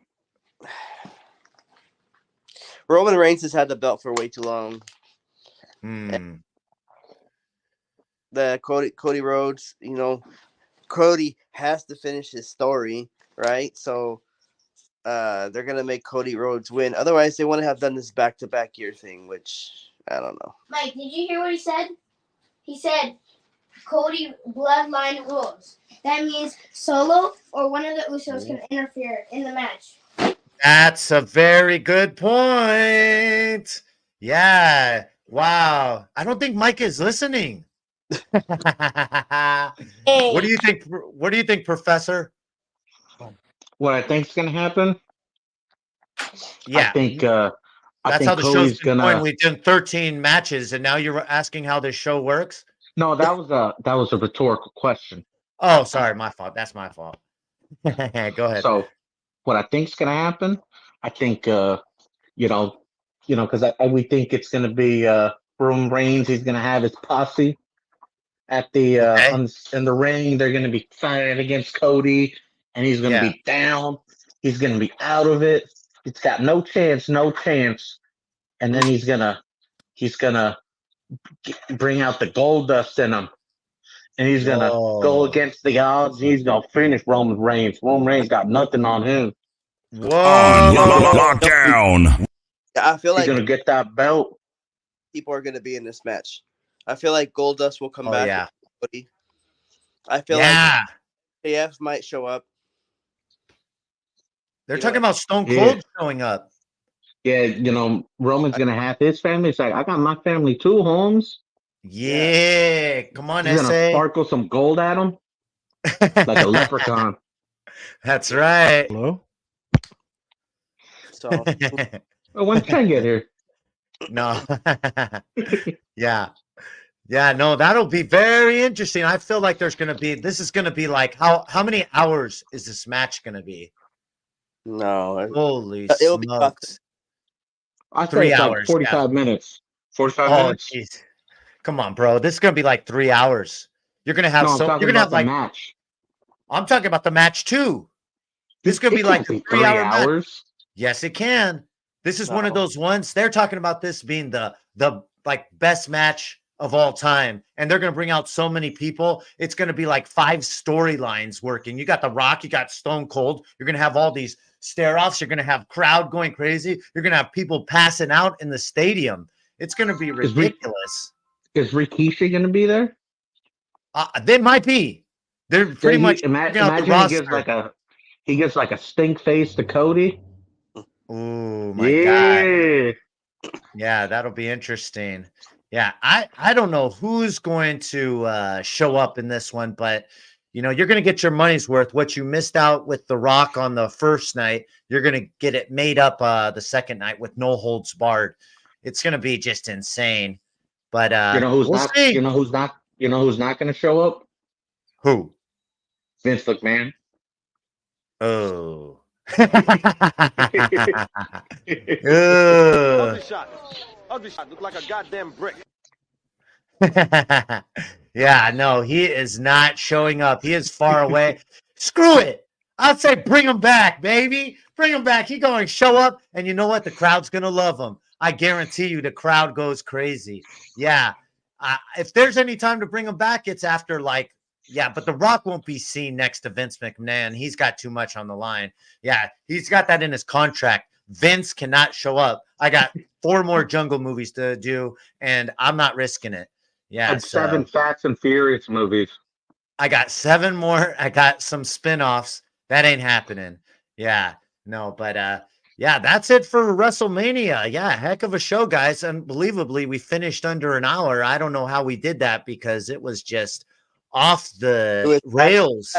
Roman Reigns has had the belt for way too long. The Cody Rhodes, Cody has to finish his story, right? So they're gonna make Cody Rhodes win. Otherwise, they wouldn't have done this back-to-back year thing, which I don't know. Mike, did you hear what he said? He said Cody bloodline rules. That means Solo or one of the Usos can interfere in the match. That's a very good point. Yeah. Wow. I don't think Mike is listening. Hey. What do you think? What do you think, Professor? What I think's gonna happen? Yeah. I think that's how the Cody's show's been going. We've done 13 matches, and now you're asking how this show works? No, that was a rhetorical question. Oh, sorry, my fault. That's my fault. Go ahead. So, what I think's gonna happen? I think because we think it's gonna be Roman Reigns. He's gonna have his posse at the in the ring. They're gonna be fighting against Cody, and he's gonna be down. He's gonna be out of it. It's got no chance. And then he's gonna bring out the gold dust in him, and he's gonna go against the odds. He's gonna finish Roman Reigns. Roman Reigns got nothing on him. On lockdown. I feel like he's gonna get that belt. People are gonna be in this match. I feel like Goldust will come back. Yeah. I feel like AF might show up. They're talking about Stone Cold showing up. Yeah, Roman's gonna have his family. It's like, I got my family too, Holmes. Yeah, come on, He's gonna sparkle some gold at him, like a leprechaun. That's right. Hello. So, when's Ken get here? No. Yeah. No, that'll be very interesting. I feel like this is gonna be like how many hours is this match gonna be? No. Holy it'll smokes. I say 3 it's like hours. 45 minutes. 45 Oh, minutes? jeez. Come on, bro. This is gonna be like 3 hours. You're gonna have I'm talking you're gonna about have the like match. I'm talking about the match too. This is gonna It be like can't a be 3 hour match. hours. Yes, it can. This is one of No. those ones. They're talking about this being the like best match of all time, and they're gonna bring out so many people. It's gonna be like 5 storylines working. You got The Rock, you got Stone Cold. You're gonna have all these stare offs. You're gonna have crowd going crazy. You're gonna have people passing out in the stadium. It's gonna be ridiculous. Is Rikishi going to be there? They might be. They're pretty much figuring out the Imagine roster. he gives like a stink face to Cody. Oh my God. Yeah, that'll be interesting. Yeah, I don't know who's going to show up in this one, but you're going to get your money's worth. What you missed out with The Rock on the first night, you're going to get it made up the second night with no holds barred. It's going to be just insane. But we'll see. You know who's not going to show up? Who? Vince McMahon. Oh. Ugly shot. Ugly shot. Look like a goddamn brick. Yeah, no, he is not showing up. He is far away. Screw it. I'd say bring him back, baby. Bring him back. He's going to show up, and you know what? The crowd's going to love him. I guarantee you the crowd goes crazy. Yeah. If there's any time to bring him back, it's after but The Rock won't be seen next to Vince McMahon. He's got too much on the line. Yeah, he's got that in his contract. Vince cannot show up. I got 4 more Jungle movies to do, and I'm not risking it. Yeah, and 7 Fast and Furious movies. I got 7 more. I got some spinoffs. That ain't happening. Yeah, no, but yeah, that's it for WrestleMania. Yeah, heck of a show, guys. Unbelievably, we finished under an hour. I don't know how we did that because it was just off the rails.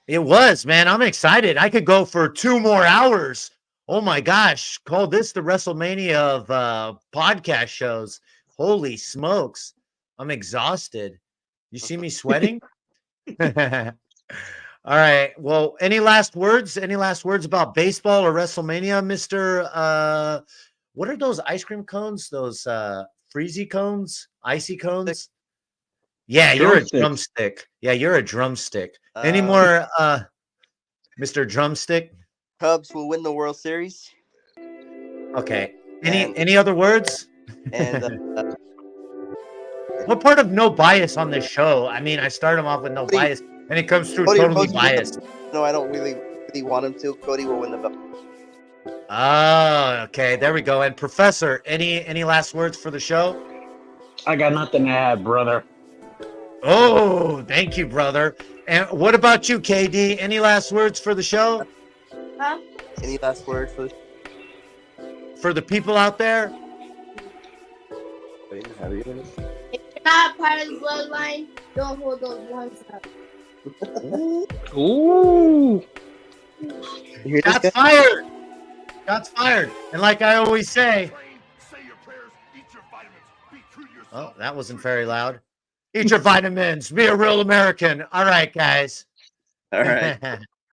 It was, man. I'm excited. I could go for 2 more hours. Oh my gosh. Call this the WrestleMania of podcast shows. Holy smokes. I'm exhausted. You see me sweating? All right. Well, any last words? Any last words about baseball or WrestleMania, Mr. What are those ice cream cones? Those freezy cones? Icy cones? Yeah, you're a drumstick. Yeah, you're a drumstick. Any more, Mr. Drumstick? Cubs will win the World Series. Okay. Any other words? And what part of no bias on this show? I mean, I start him off with no bias, and it comes through totally biased. No, I don't really want him to. Cody will win the belt. Oh, okay. There we go. And Professor, any last words for the show? I got nothing to add, brother. Oh, thank you, brother. And what about you, KD? Any last words for the show? Huh? Any last words for the people out there? If you're not part of the bloodline, don't hold those ones up. Ooh. Shots fired. Shots fired. And like I always say, oh, that wasn't very loud. Eat your vitamins. Be a real American. All right, guys. All right.